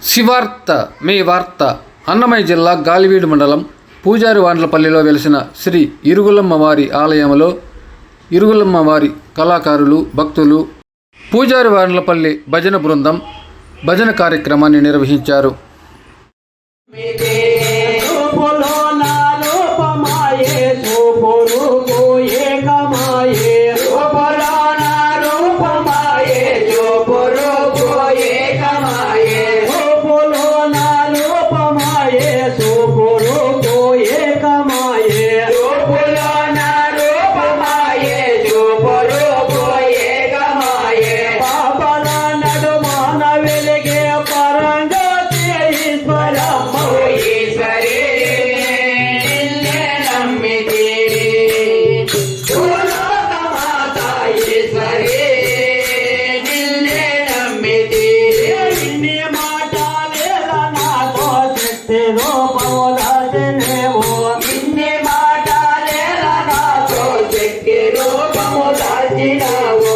శివార్త మీ వార్త. అన్నమయ్య జిల్లా గాలివీడు మండలం పూజారివాండ్లపల్లిలో వెలిసిన శ్రీ ఇరుగులమ్మవారి ఆలయంలో ఇరుగులమ్మవారి కళాకారులు, భక్తులు, పూజారివాండ్లపల్లి భజన బృందం భజన కార్యక్రమాన్ని నిర్వహించారు. రూపము దాచినావు